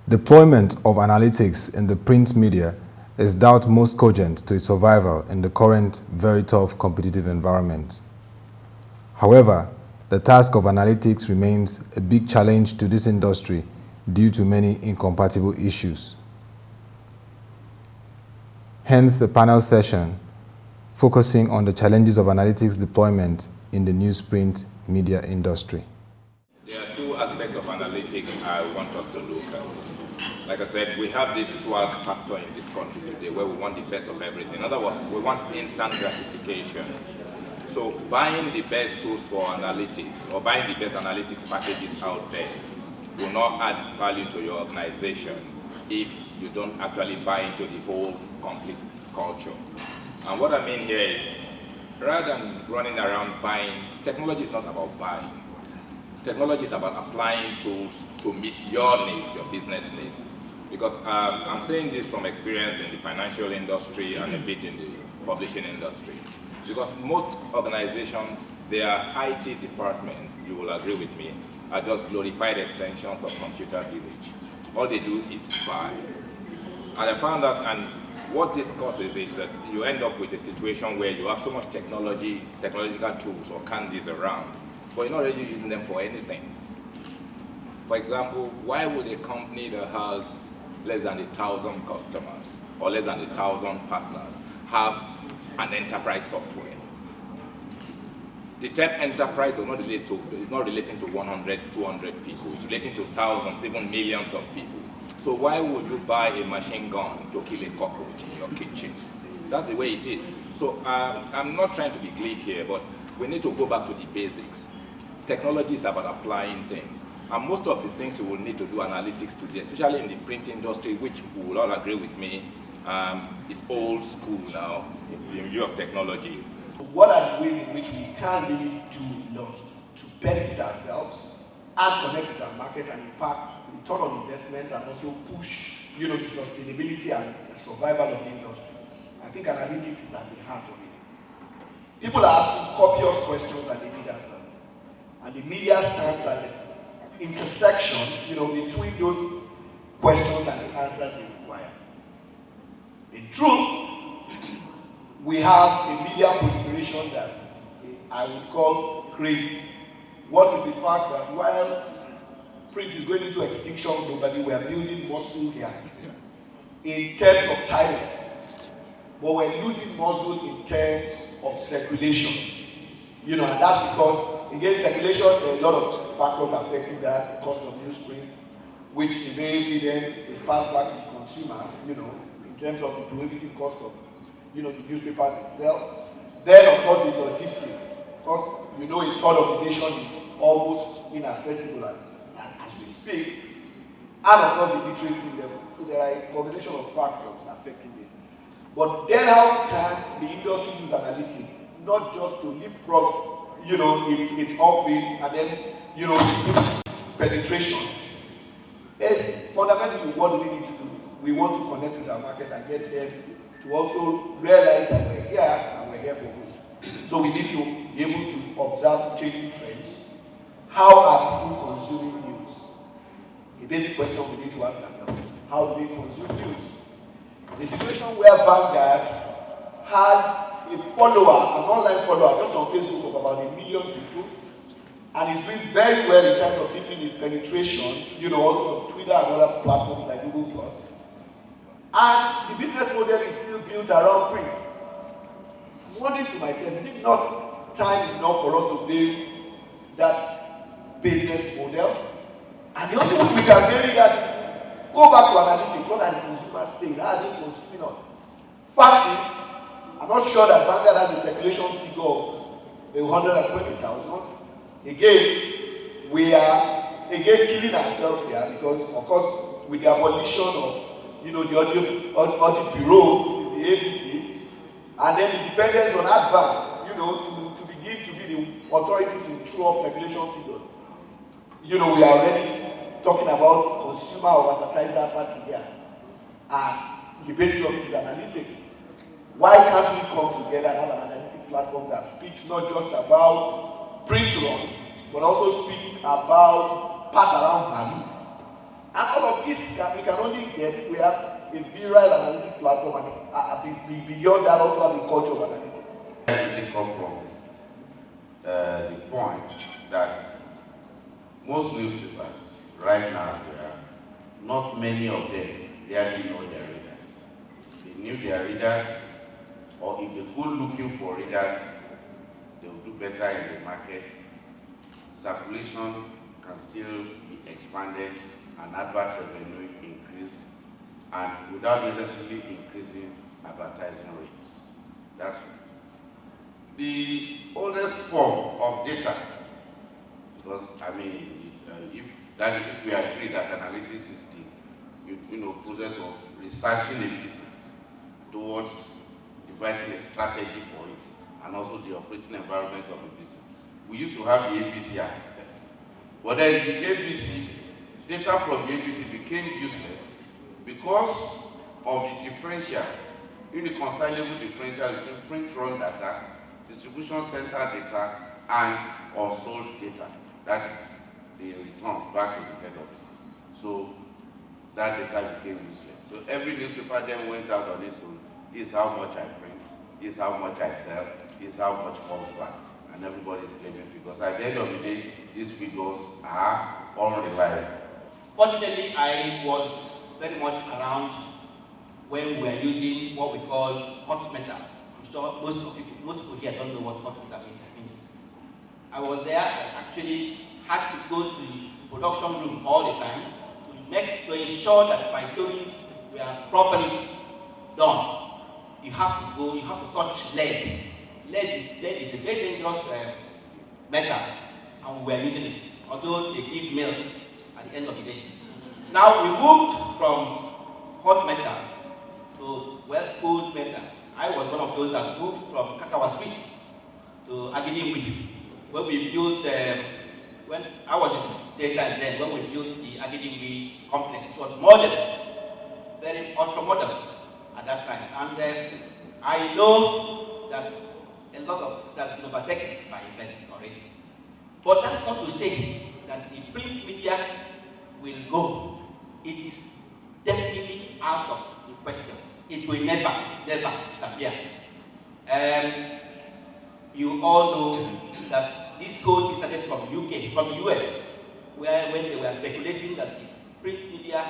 Deployment of analytics in the print media is doubt most cogent to its survival in the current very tough competitive environment. However, the task of analytics remains a big challenge to this industry due to many incompatible issues. Hence the panel session focusing on the challenges of analytics deployment in the newsprint media industry. There are two aspects of analytics I want us to look at. Like I said, we have this swag factor in this country today where we want the best of everything. In other words, we want instant gratification. So buying the best tools for analytics or buying the best analytics packages out there will not add value to your organization if you don't actually buy into the whole complete culture. And what I mean here is, rather than running around buying, technology is not about buying. Technology is about applying tools to meet your needs, your business needs. Because I'm saying this from experience in the financial industry and a bit in the publishing industry. Because most organizations, their IT departments, you will agree with me, are just glorified extensions of computer village. All they do is buy. And I found that, and what this causes is that you end up with a situation where you have so much technological tools or candies around, but you're not really using them for anything. For example, why would a company that has less than 1,000 customers or less than 1,000 partners have an enterprise software? The term enterprise is not relating to 100, 200 people. It's relating to thousands, even millions of people. So why would you buy a machine gun to kill a cockroach in your kitchen? That's the way it is. So I'm not trying to be glib here, but we need to go back to the basics. Technology is about applying things. And most of the things you will need to do analytics today, especially in the print industry, which you will all agree with me, is old school now in view of technology. What are the ways in which we can really do a lot to benefit ourselves and connect with our market and impact return on investment and also push, the sustainability and survival of the industry? I think analytics is at the heart of it. People are asking copious questions and they need answers. And the media stands at the intersection, between those questions and the answers they require. In truth, we have a media proliferation that I would call crazy. What with the fact that while print is going into extinction globally, we are building muscle here in terms of timing. But we're losing muscle in terms of circulation. And that's because, again, circulation, there are a lot of factors affecting that, the cost of newsprint, which invariably then is passed back to the consumer, in terms of the prohibitive cost of the newspapers itself. Then, of course, the logistics. Because a third of the nation is almost inaccessible as we speak. And, of course, the literacy level. So there are a combination of factors affecting this. But then how can the industry use analytics, not just to leapfrog, its office and then, penetration? It's fundamentally what we need to do. We want to connect with our market and get them to also realize that we're here and we're here for good. So we need to be able to observe changing trends. How are people consuming news? A basic question we need to ask ourselves. How do they consume news? The situation where Vanguard has a follower, an online follower, just on Facebook of about 1 million people, and is doing very well in terms of deepening its penetration, also on Twitter and other platforms like Google+. And the business model is still built around print. I'm wondering to myself, is it not time enough for us to build that business model? And the only way we can build that is go back to analytics. What are the consumers saying? How are they consuming us? Fact is, I'm not sure that Vanguard has a circulation figure of 120,000. Again, we are killing ourselves here because, of course, with the abolition of the audit bureau, which is the ABC, and then the dependence on Advan, to begin to be the authority to throw up circulation figures. We are already talking about consumer or advertiser party here. And the basis of it is analytics. Why can't we come together and have an analytic platform that speaks not just about print run, but also speak about pass around value? And all of this we can only get if we have a virile analytic platform and beyond that also have a culture of analytics. I can take off from the point that most newspapers right now, not many of them barely know their readers. If they knew their readers, or if they go looking for readers, they will do better in the market. Circulation can still be expanded and advert revenue increased, and without necessarily increasing advertising rates. That's the oldest form of data, because I mean, if we agree that analytics is the process of researching a business towards devising a strategy for it, and also the operating environment of the business. We used to have the ABC, as I said, but then the ABC, data from the ABC became useless because of the differentials, irreconcilable differentials between print-run data, distribution center data, and unsold data. That is the returns back to the head offices. So that data became useless. So every newspaper then went out on its own. This is how much I print, this is how much I sell, this is how much comes back. And everybody is claiming figures. At the end of the day, these figures are unreliable. Fortunately, I was very much around when we were using what we call hot metal. I'm sure most people here don't know what hot metal means. I was there. I actually had to go to the production room all the time to ensure that my stories were properly done. You have to go, you have to touch lead. Lead is a very dangerous metal, and we were using it, although they give milk at the end of the day. Now we moved from hot metal to well-cooled metal. I was one of those that moved from Kakawa Street to Agidingwi, where we built, when I was in daytime then, when we built the Agidingwi complex. It was modern, very ultra-modern at that time. And I know that a lot of it has been overtaken by events already. But that's not to say that the print media will go. It is definitely out of the question. It will never disappear. You all know that this whole thing started from UK, from the US, where when they were speculating that the print media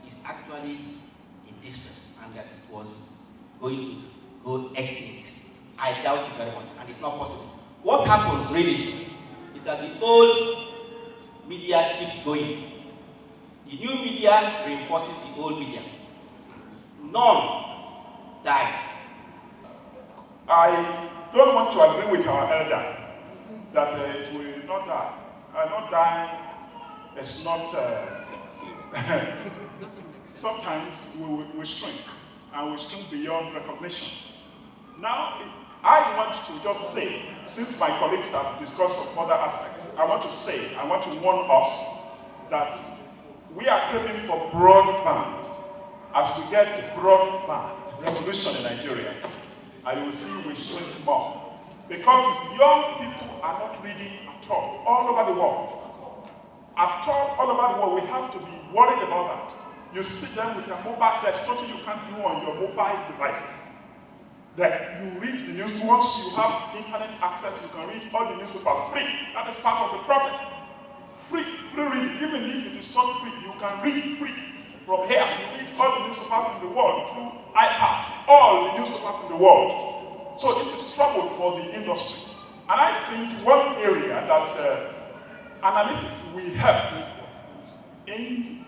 is actually in distress and that it was going to go extinct. I doubt it very much, and it's not possible. What happens really is that the old media keeps going. The new media reinforces the old media. None dies. I don't want to agree with our elder that it will not die. Not dying is not... sometimes we shrink, and we shrink beyond recognition. Now, I want to just say, since my colleagues have discussed some other aspects, I want to warn us that we are craving for broadband. As we get broadband revolution in Nigeria, and you will see we shrink more. Because young people are not reading at all over the world. All over the world, we have to be worried about that. You see them with your mobile, there's nothing you can't do on your mobile devices. That you read the news, once you have internet access, you can read all the newspapers free. That is part of the problem. Free reading, even if it is not free, you can read free. From here, you read all the newspapers in the world through iPad, all the newspapers in the world. So this is trouble for the industry. And I think one area that analytics will help in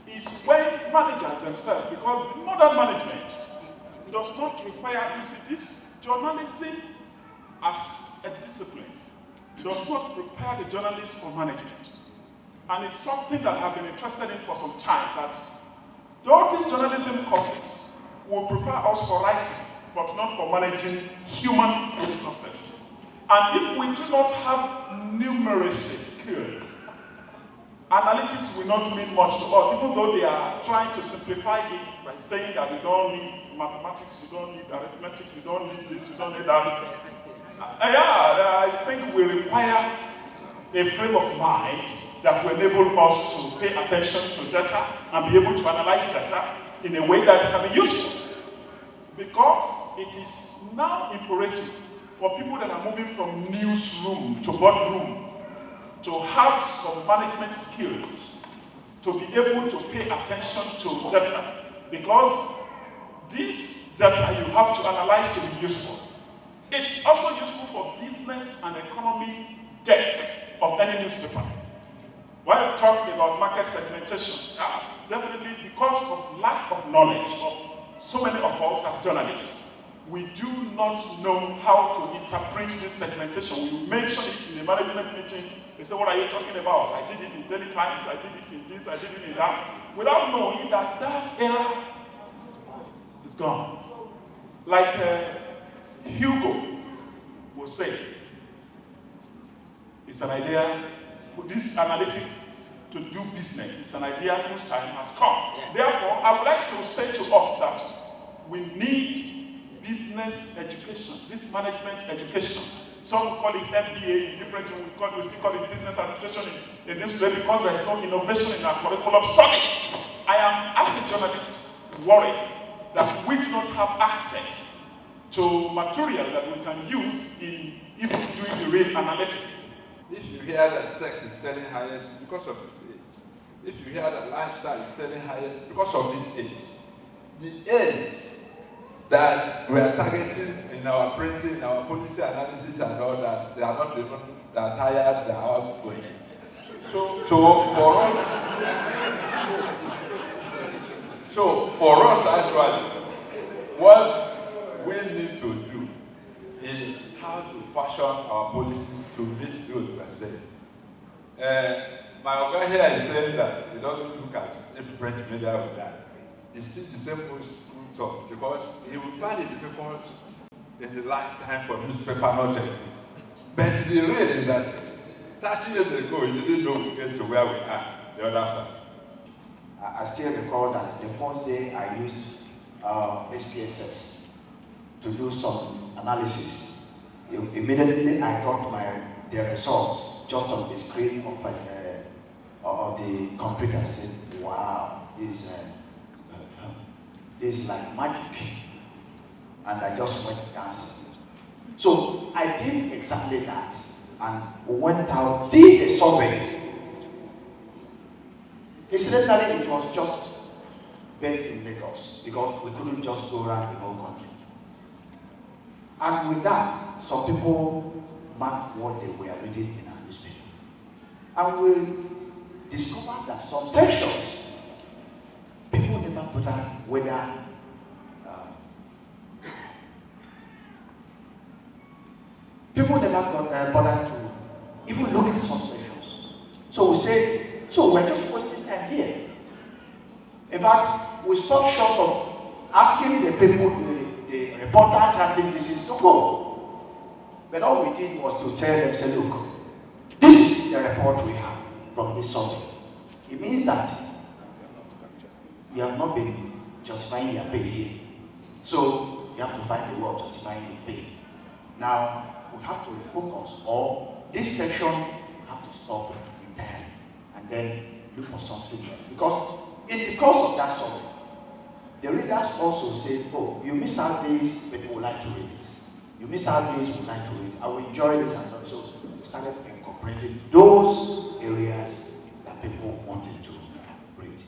is when managers themselves, because modern management does not require, you see, this journalism as a discipline does not prepare the journalist for management. And it's something that I've been interested in for some time, that all these journalism courses will prepare us for writing, but not for managing human resources. And if we do not have numeracy skill, analytics will not mean much to us, even though they are trying to simplify it by saying that you don't need mathematics, you don't need arithmetic, you don't need this, you don't need that. I think we require a frame of mind that will enable us to pay attention to data and be able to analyze data in a way that can be useful. Because it is now imperative for people that are moving from newsroom to boardroom to have some management skills to be able to pay attention to data, because this data you have to analyze to be useful. It's also useful for business and economy desk of any newspaper. When I talk about market segmentation, definitely because of lack of knowledge of so many of us as journalists, we do not know how to interpret this segmentation. We mention it in a management meeting. They say, what are you talking about? I did it in Daily Times, I did it in this, I did it in that, without knowing that that era is gone. Like Hugo will say, it's an idea, this analytics to do business is an idea whose time has come. Therefore, I would like to say to us that we need business education, this management education. Some call it MBA, different, we still call it business administration in this way because there is no innovation in our curriculum studies. I am, as a journalist, worried that we do not have access to material that we can use in even doing the real analytic. If you hear that sex is selling highest because of this age, if you hear that lifestyle is selling highest because of this age, the age that we are targeting in our printing, in our policy analysis and all that, they are not even, they are tired, they are outgoing. So for us actually, what we need to do is how to fashion our policies to meet those percent. My guy here is saying that he doesn't look as if French media will die. It's still the same old school talk because he will find it difficult in the lifetime for newspaper not to exist. But the real is that 30 years ago, you didn't know we get to where we are, the other side. I still recall that the first day I used SPSS to do some analysis. Immediately I got the results just on the screen of the computer. I said, wow, this is like magic. And I just went dancing. So I did exactly that. And we went out, did a survey. Incidentally, it was just based in Lagos because we couldn't just go around the whole country. And with that, some people marked what they were reading in our newspaper. And we discovered that some sections, people never put out whether people never got bothered to even look at some sections. So we said, so we're just wasting time here. In fact, we stopped short of asking the people, the reporters handling this is to go. But all we did was to tell them, say, look, this is the report we have from this survey. It means that you have not been justifying your pay here. So you have to find the word justifying your pay. Now, we have to refocus, or this section have to stop entirely and then look for something else. Because in the course of that survey, the readers also say, oh, you missed out this, but we would like to read this. You missed out this, we would like to read. I will enjoy this and so on. So we started incorporating those areas that people wanted to read.